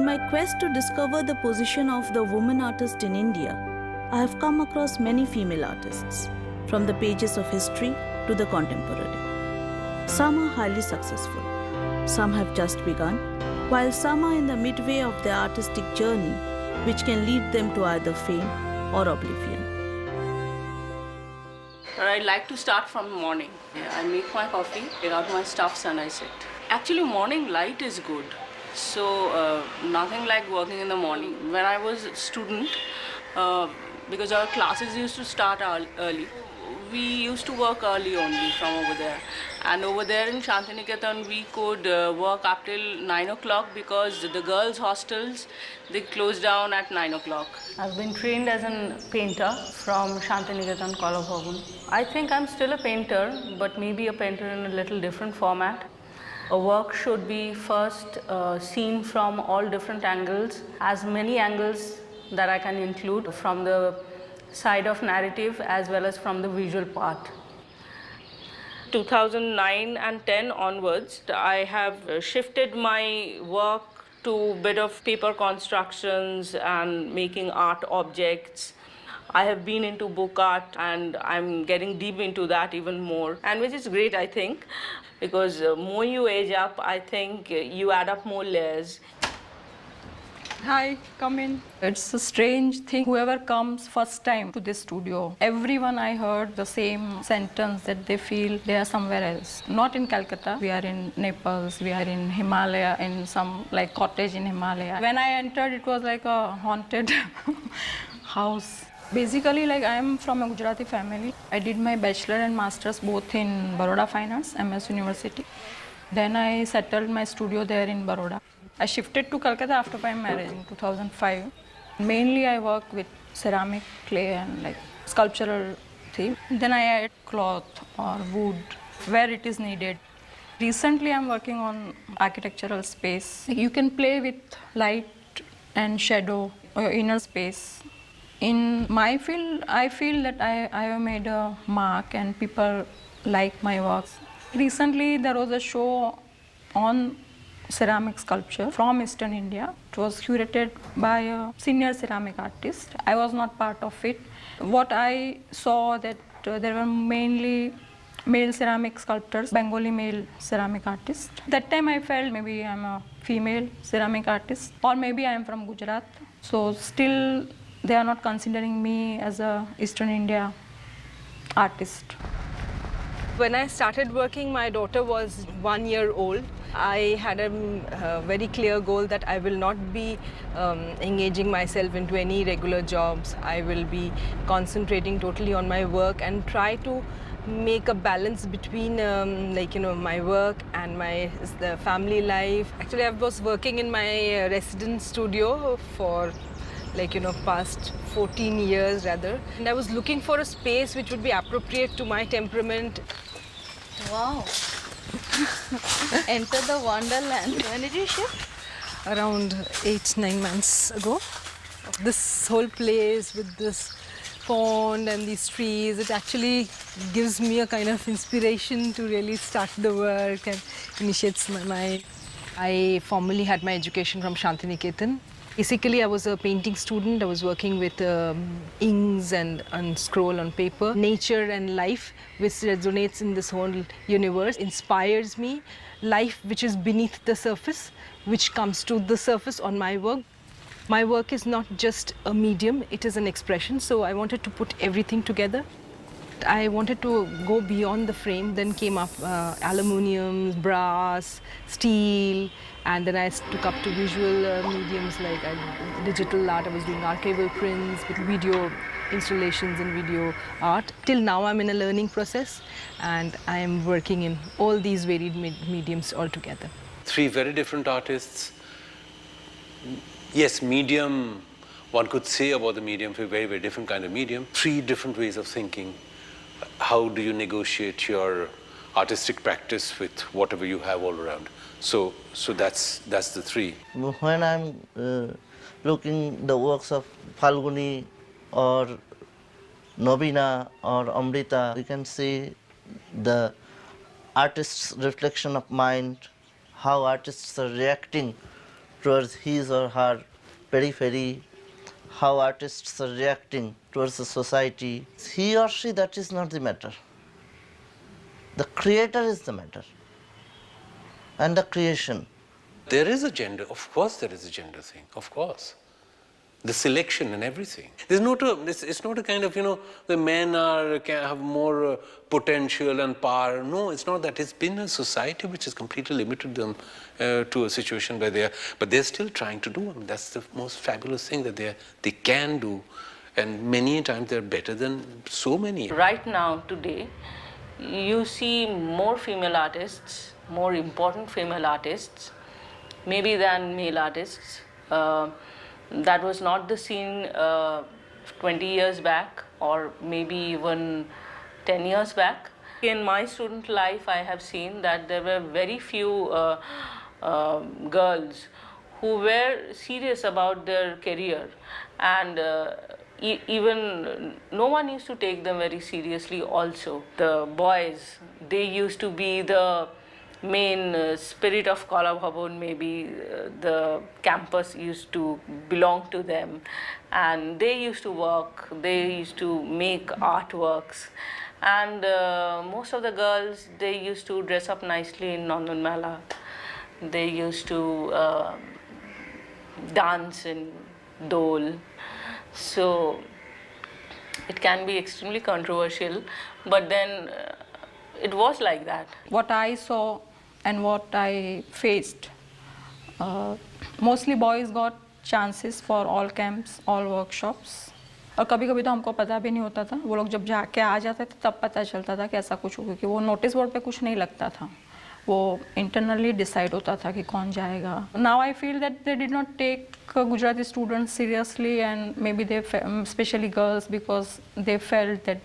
my quest to discover the position of the woman artist in India, I have come across many female artists, from the pages of history to the contemporary. Some are highly successful, some have just begun, while some are in the midway of their artistic journey, which can lead them to either fame or oblivion. I like to start from morning. I make my coffee, take out my stuffs and I sit. Actually, morning light is good. So, nothing like working in the morning. When I was a student, because our classes used to start early, we used to work early only from over there. And over there in Shantiniketan, we could work up till 9 o'clock because the girls' hostels, they closed down at 9 o'clock. I've been trained as a painter from Shantiniketan Kala Bhavan. I think I'm still a painter, but maybe a painter in a little different format. A work should be first seen from all different angles, as many angles that I can include from the side of narrative as well as from the visual part. 2009 and 10 onwards, I have shifted my work to a bit of paper constructions and making art objects. I have been into book art and I'm getting deep into that even more, and which is great, I think, because more you age up, I think you add up more layers. Hi, come in. It's a strange thing. Whoever comes first time to this studio, everyone I heard the same sentence that they feel they are somewhere else. Not in Calcutta. We are in Naples. We are in Himalaya, in some like cottage in Himalaya. When I entered, it was like a haunted house. Basically, like I am from a Gujarati family. I did my bachelor and master's both in Baroda Finance, MS University. Then I settled my studio there in Baroda. I shifted to Calcutta after my marriage in 2005. Mainly I work with ceramic, clay and like sculptural theme. Then I add cloth or wood where it is needed. Recently I'm working on architectural space. You can play with light and shadow or your inner space. In my field, I feel that I have made a mark and people like my works. Recently there was a show on ceramic sculpture from Eastern India. It was curated by a senior ceramic artist. I was not part of it. What I saw that there were mainly male ceramic sculptors, Bengali male ceramic artists. That time I felt maybe I'm a female ceramic artist or maybe I am from Gujarat. So still they are not considering me as a Eastern India artist. When I started working, my daughter was 1 year old. I had a very clear goal that I will not be engaging myself into any regular jobs. I will be concentrating totally on my work and try to make a balance between my work and the family life. Actually, I was working in my residence studio for past 14 years rather. And I was looking for a space which would be appropriate to my temperament. Wow. Enter the wonderland. When did you shift? Around 8-9 months ago. This whole place with this pond and these trees, it actually gives me a kind of inspiration to really start the work and initiates my mind. I formally had my education from Shantiniketan. Basically, I was a painting student. I was working with inks and scroll on paper. Nature and life, which resonates in this whole universe, inspires me. Life which is beneath the surface, which comes to the surface on my work. My work is not just a medium, it is an expression. So I wanted to put everything together. I wanted to go beyond the frame. Then came up aluminium, brass, steel, and then I took up to visual mediums like digital art. I was doing archival prints with video installations and video art. Till now I'm in a learning process and I am working in all these varied mediums altogether. Three very different artists. Yes, medium, one could say about the medium, a very, very different kind of medium. Three different ways of thinking. How do you negotiate your artistic practice with whatever you have all around? So that's the three. When I'm looking the works of Falguni or Nobina or Amrita, you can see the artist's reflection of mind, how artists are reacting towards his or her periphery, how artists are reacting towards the society. He or she, that is not the matter. The creator is the matter, and the creation. There is a gender, of course there is a gender thing, of course. The selection and everything. There's no, it's not a kind of, the men can have more potential and power. No, it's not that. It's been a society which has completely limited them to a situation where but they're still trying to do. I mean, that's the most fabulous thing that they can do. And many times they're better than so many. Right now, today, you see more female artists, more important female artists, maybe than male artists. That was not the scene 20 years back or maybe even 10 years back. In my student life, I have seen that there were very few girls who were serious about their career, and even no one used to take them very seriously also. The boys, they used to be the main spirit of Kala Bhavan, maybe the campus used to belong to them, and they used to work, they used to make artworks, and most of the girls, they used to dress up nicely in Nondon Mela, they used to dance in Dole. So it can be extremely controversial, but then it was like that. What I saw and what I faced, mostly boys got chances for all camps, all workshops. और कभी कभी तो हमको पता भी नहीं होता था, वो लोग जब जाके आ जाते थे तब पता चलता था कि ऐसा कुछ हो, क्योंकि वो नोटिस बोर्ड पे कुछ नहीं लगता था, वो इंटरनली डिसाइड होता था कि कौन जाएगा. Now I feel that they did not take Gujarati students seriously, and maybe they, especially girls, because they felt that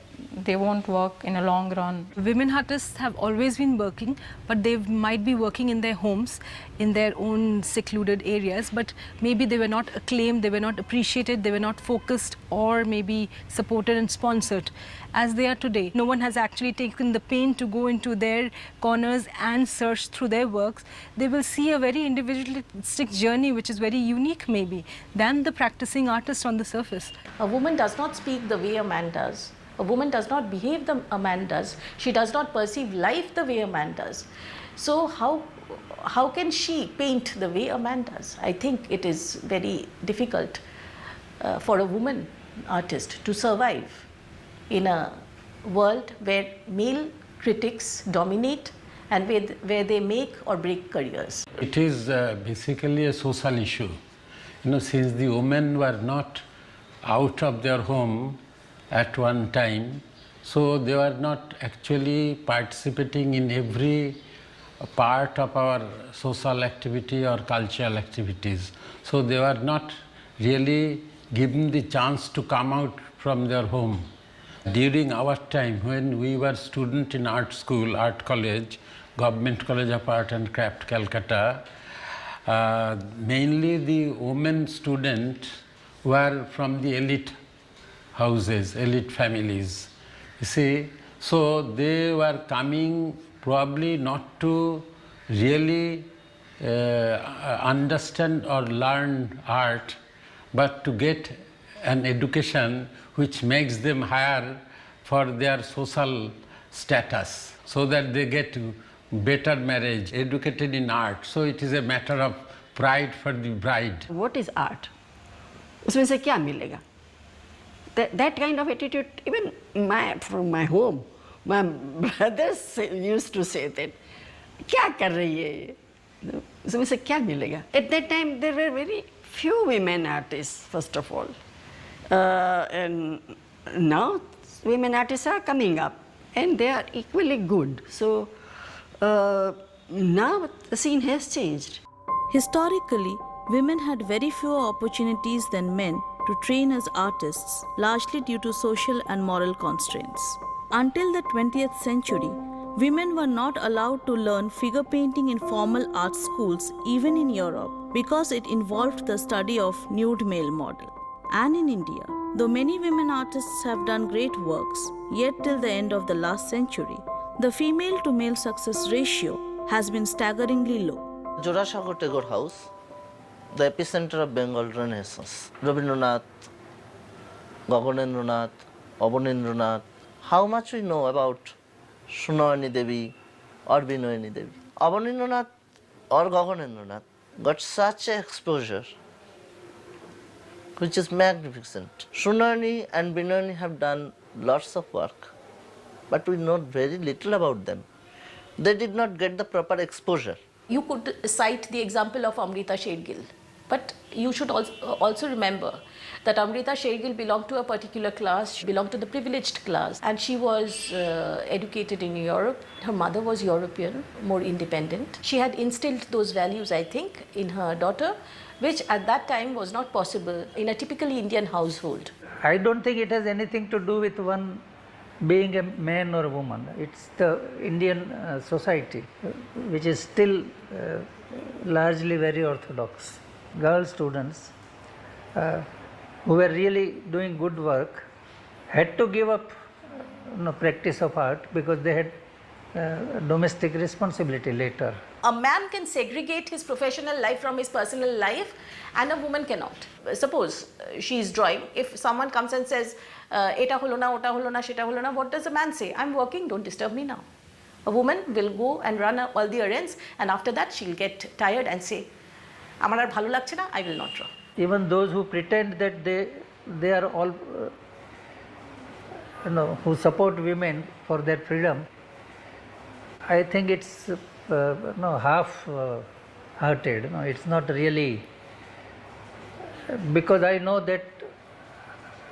they won't work in a long run. Women artists have always been working, but they might be working in their homes, in their own secluded areas, but maybe they were not acclaimed, they were not appreciated, they were not focused or maybe supported and sponsored as they are today. No one has actually taken the pain to go into their corners and search through their works. They will see a very individualistic journey which is very unique maybe than the practicing artist on the surface. A woman does not speak the way a man does. A woman does not behave the a man does. She does not perceive life the way a man does. So how can she paint the way a man does? I think it is very difficult for a woman artist to survive in a world where male critics dominate and where they make or break careers. It is basically a social issue. Since the women were not out of their home at one time, so they were not actually participating in every part of our social activity or cultural activities. So they were not really given the chance to come out from their home. During our time, when we were student in art school, art college, Government College of Art and Craft, Calcutta, mainly the women students were from the elite houses, elite families. You see, so they were coming probably not to really understand or learn art, but to get an education which makes them higher for their social status, so that they get better marriage, educated in art. So it is a matter of pride for the bride. What is art? उसमें से क्या मिलेगा? That kind of attitude, even from my home, my brothers used to say that, क्या कर रही है ये? उसमें से क्या मिलेगा? At that time, there were very few women artists, first of all. And now, women artists are coming up, and they are equally good. So, now the scene has changed. Historically, women had very fewer opportunities than men to train as artists, largely due to social and moral constraints. Until the 20th century, women were not allowed to learn figure painting in formal art schools, even in Europe, because it involved the study of nude male model. And in India, though many women artists have done great works, yet till the end of the last century, the female to male success ratio has been staggeringly low. Jodashagar Tagore House the epicenter of Bengal Renaissance. Rabindranath, Gaganendranath, Abanendranath. How much we know about Sunayani Devi or Binoyani Devi. Abanendranath or Gaganendranath got such an exposure which is magnificent. Sunayani and Binoyani have done lots of work, but we know very little about them. They did not get the proper exposure. You could cite the example of Amrita Shergill, but you should also remember that Amrita Shergill belonged to a particular class, she belonged to the privileged class, and she was educated in Europe. Her mother was European, more independent. She had instilled those values, I think, in her daughter, which at that time was not possible in a typically Indian household. I don't think it has anything to do with one being a man or a woman. It's the Indian society, which is still largely very orthodox. Girl students who were really doing good work had to give up practice of art because they had domestic responsibility later. A man can segregate his professional life from his personal life, and a woman cannot. Suppose she is drawing. If someone comes and says, "Eta holo na, ota holo na, sheta holo na," what does a man say? "I'm working, don't disturb me now." A woman will go and run all the errands, and after that she'll get tired and say, "Amar ar bhalo lagche na, I will not draw." Even those who pretend that they are all, who support women for their freedom, I think it's half-hearted. It's not really, because I know that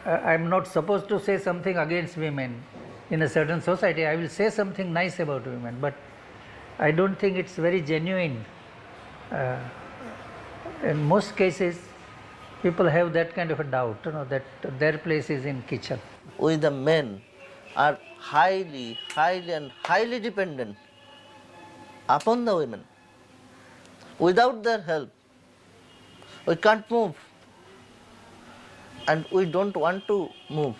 I'm not supposed to say something against women in a certain society. I will say something nice about women, but I don't think it's very genuine. In most cases, people have that kind of a doubt, that their place is in kitchen. We the men are highly dependent upon the women. Without their help, we can't move, and we don't want to move.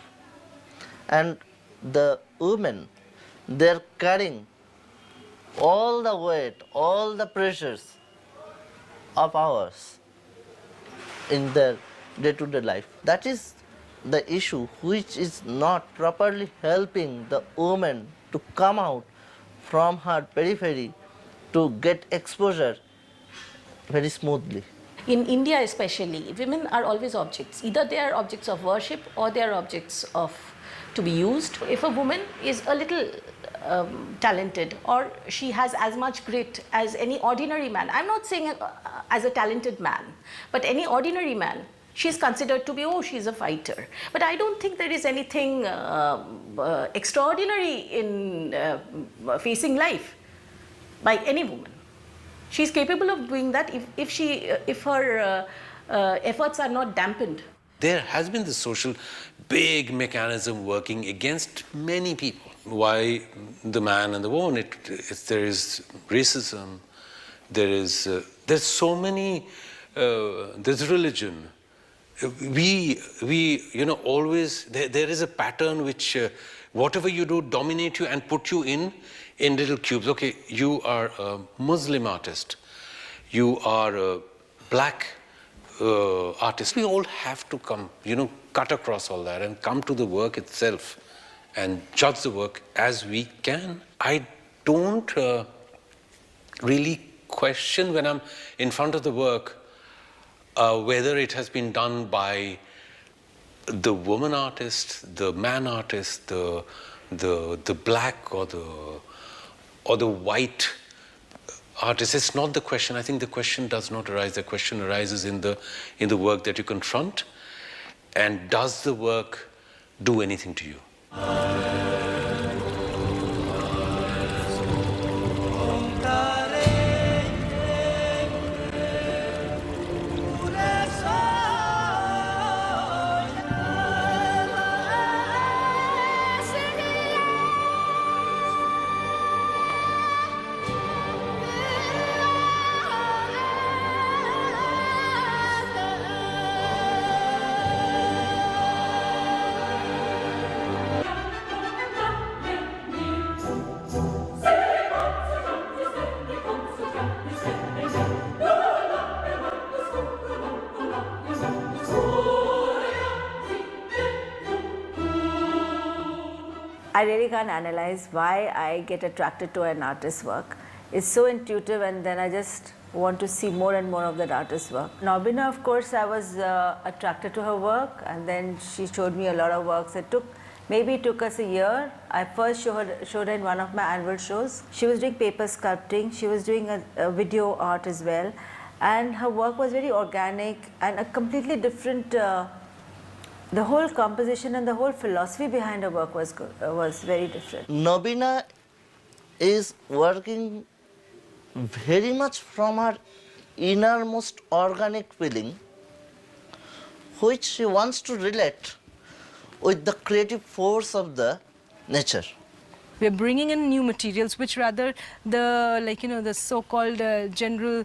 And the women, they're carrying all the weight, all the pressures of ours in their day-to-day life. That is the issue which is not properly helping the woman to come out from her periphery to get exposure very smoothly. In India especially, women are always objects. Either they are objects of worship or they are objects to be used. If a woman is a little talented, or she has as much grit as any ordinary man, I'm not saying as a talented man, but any ordinary man, she is considered to be, oh, she's a fighter. But I don't think there is anything extraordinary in facing life by any woman. She's capable of doing that if her efforts are not dampened. There has been this social big mechanism working against many people. Why the man and the woman? There is racism. There's so many. There's religion. We always there is a pattern which whatever you do dominate you and put you in little cubes. Okay, you are a Muslim artist. You are a black artist. We all have to come, cut across all that and come to the work itself and judge the work as we can. I don't really question when I'm in front of the work whether it has been done by the woman artist, the man artist, the black or the white artist. It's not the question. I think the question does not arise. The question arises in the work that you confront, and does the work do anything to you? I really can't analyze why I get attracted to an artist's work. It's so intuitive, and then I just want to see more and more of that artist's work. Nobina, of course, I was attracted to her work, and then she showed me a lot of works. It took us a year. I first showed her in one of my annual shows. She was doing paper sculpting. She was doing a video art as well, and her work was very organic and a completely different. The whole composition and the whole philosophy behind her work was very different. Nobina is working very much from her innermost organic feeling, which she wants to relate with the creative force of the nature. We're bringing in new materials, which rather the so-called general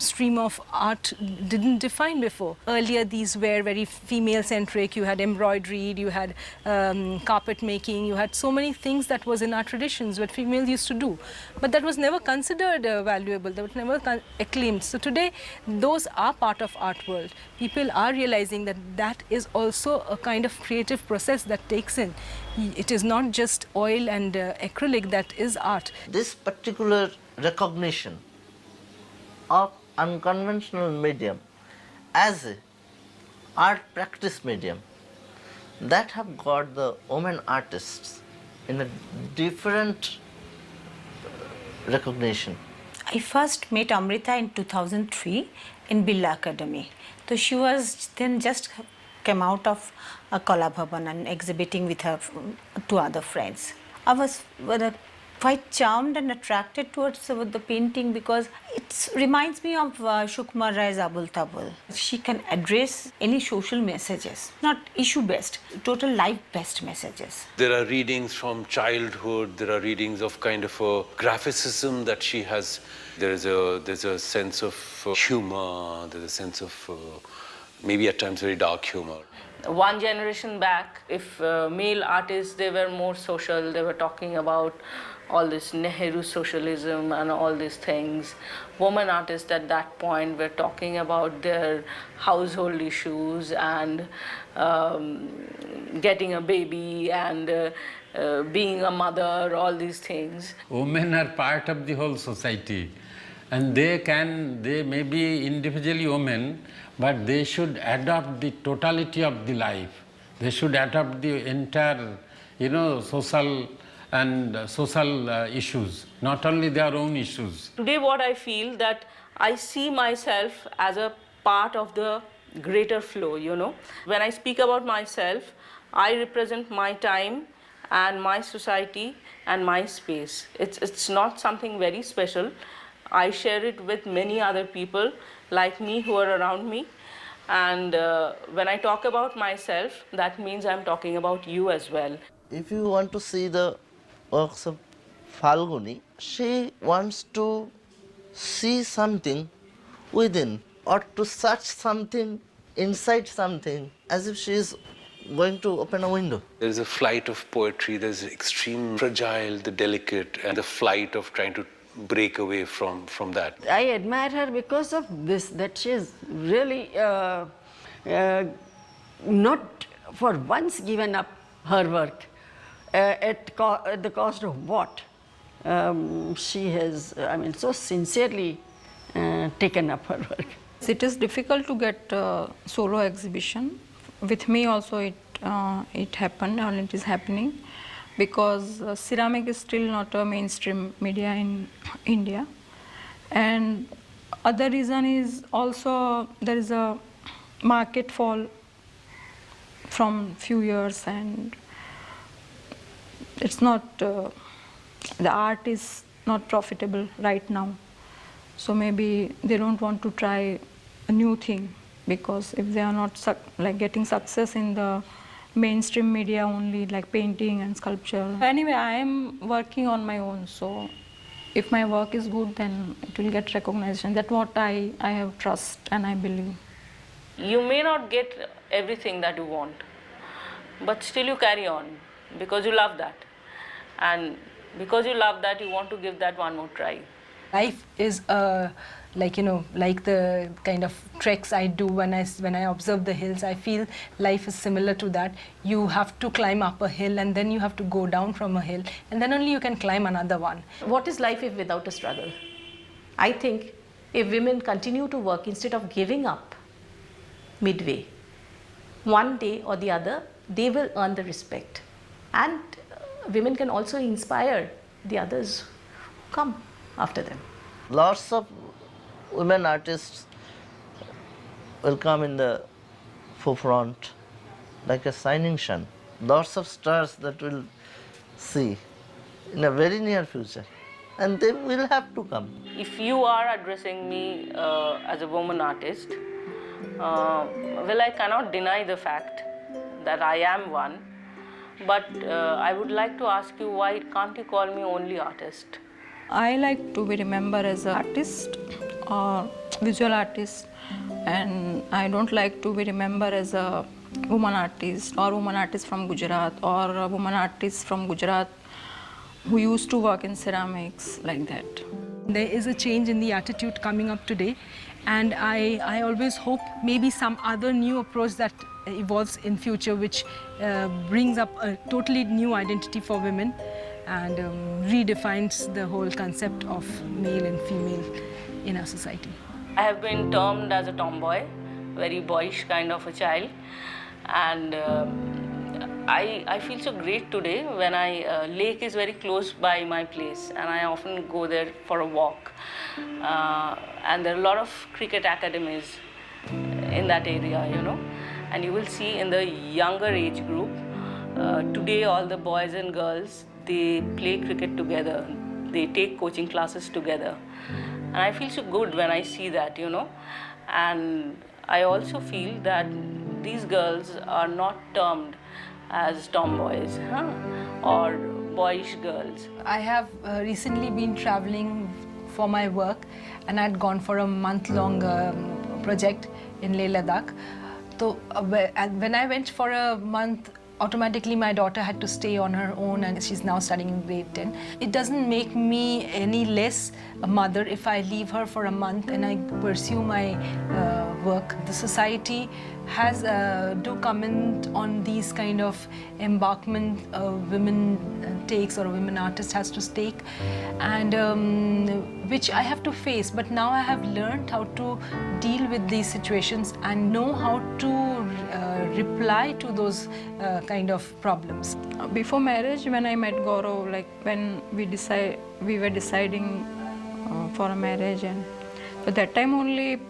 stream of art didn't define before. Earlier, these were very female-centric. You had embroidery, you had carpet making, you had so many things that was in our traditions what females used to do. But that was never considered valuable. That was never acclaimed. So today, those are part of art world. People are realizing that that is also a kind of creative process that takes in. It is not just oil and acrylic that is art. This particular recognition of unconventional medium as a art practice medium, that have got the women artists in a different recognition. I first met Amrita in 2003 in Birla Academy. So she was then just came out of a Kala Bhavan and exhibiting with her two other friends. I was quite charmed and attracted towards the painting because it reminds me of Shukmar Rai's Abul Tabul. She can address any social messages, not issue-based, total life-based messages. There are readings from childhood, there are readings of kind of a graphicism that she has. There's a sense of humor, there's a sense of maybe at times very dark humor. One generation back, if male artists, they were more social, they were talking about all this Nehru socialism and all these things. Women artists at that point were talking about their household issues and getting a baby and being a mother, all these things. Women are part of the whole society, and they may be individually women, but they should adopt the totality of the life. They should adopt the entire, social issues, not only their own issues. Today what I feel that I see myself as a part of the greater flow, When I speak about myself, I represent my time and my society and my space. It's not something very special. I share it with many other people like me who are around me. And when I talk about myself, that means I'm talking about you as well. If you want to see the works of Falguni, she wants to see something within or to search something inside something, as if she is going to open a window. There is a flight of poetry, there's extreme fragile, the delicate, and the flight of trying to break away from that. I admire her because of this, that she is really not for once given up her work at the cost of what? She has, so sincerely taken up her work. It is difficult to get solo exhibition. With me also it happened, or it is happening, because ceramic is still not a mainstream media in India. And other reason is also there is a market fall from few years, and it's not, the art is not profitable right now. So maybe they don't want to try a new thing, because if they are not getting success in the mainstream media only, like painting and sculpture. Anyway, I am working on my own, so if my work is good, then it will get recognition. That's what I have trust and I believe. You may not get everything that you want, but still you carry on because you love that. And because you love that, you want to give that one more try. Life is a like like the kind of treks I do when I observe the hills. I feel life is similar to that. You have to climb up a hill and then you have to go down from a hill and then only you can climb another one. What is life if without a struggle? I think if women continue to work instead of giving up midway, one day or the other, they will earn the respect. And women can also inspire the others who come after them. Lots of women artists will come in the forefront like a shining sun. Lots of stars that we'll see in a very near future. And they will have to come. If you are addressing me as a woman artist, well, I cannot deny the fact that I am one, but I would like to ask you, why can't you call me only artist? I like to be remembered as an artist or visual artist, and I don't like to be remembered as a woman artist or woman artist from Gujarat or a woman artist from Gujarat who used to work in ceramics, like that. There is a change in the attitude coming up today, and I always hope maybe some other new approach that evolves in future, which brings up a totally new identity for women and redefines the whole concept of male and female in our society. I have been termed as a tomboy, very boyish kind of a child, and I feel so great today when lake is very close by my place, and I often go there for a walk. And there are a lot of cricket academies in that area, and you will see in the younger age group, today all the boys and girls, they play cricket together, they take coaching classes together. And I feel so good when I see that, and I also feel that these girls are not termed as tomboys or boyish girls. I have recently been traveling for my work, and I'd gone for a month-long project in Leh Ladakh. So when I went for a month, automatically my daughter had to stay on her own, and she's now studying in grade 10. It doesn't make me any less a mother if I leave her for a month and I pursue my work. The society has do comment on these kind of embarkment women takes or a women artist has to take, and which I have to face. But now I have learned how to deal with these situations and know how to reply to those kind of problems. Before marriage, when I met Gaurav, like when we were deciding for a marriage, and at that time only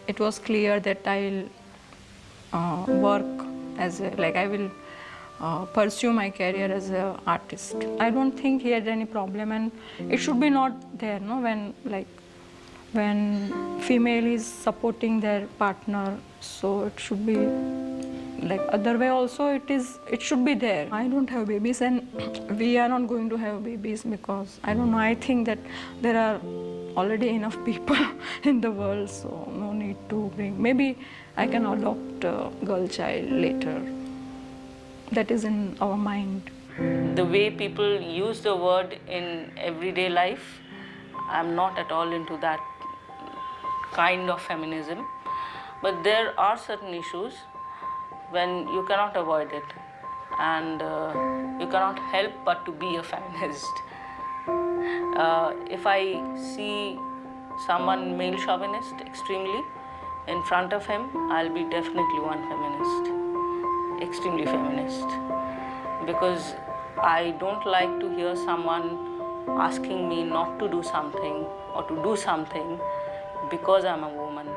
it was clear that I'll work as I will pursue my career as an artist. I don't think he had any problem, and it should be not there, no? When female is supporting their partner, so it should be like other way also. It should be there. I don't have babies, and we are not going to have babies because I don't know. I think that there are already enough people in the world, so no need to bring. Maybe I can adopt a girl child later. That is in our mind. The way people use the word in everyday life, I'm not at all into that kind of feminism. But there are certain issues when you cannot avoid it, and you cannot help but to be a feminist. If I see someone male chauvinist extremely in front of him, I'll be definitely one feminist, extremely feminist, because I don't like to hear someone asking me not to do something or to do something because I'm a woman.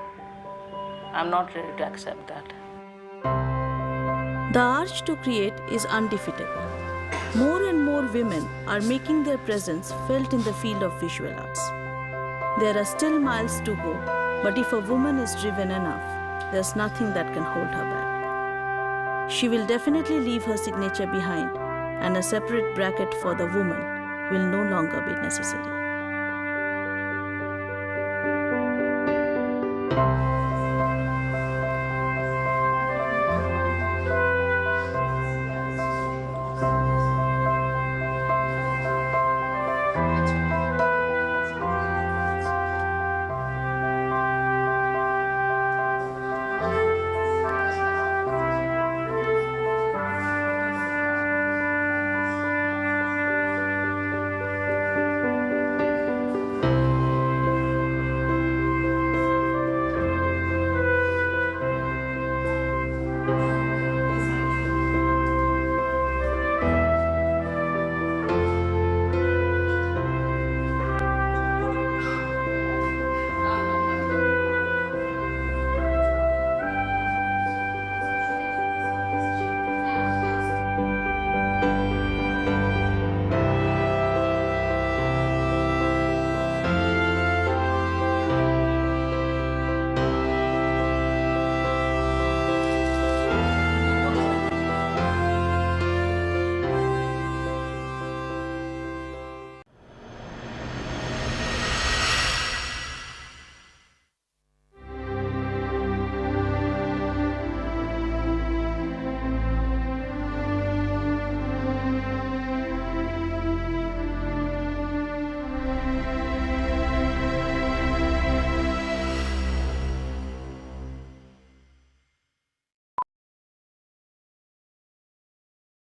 I'm not ready to accept that. The urge to create is undefeatable. More and more women are making their presence felt in the field of visual arts. There are still miles to go, but if a woman is driven enough, there's nothing that can hold her back. She will definitely leave her signature behind, and a separate bracket for the woman will no longer be necessary.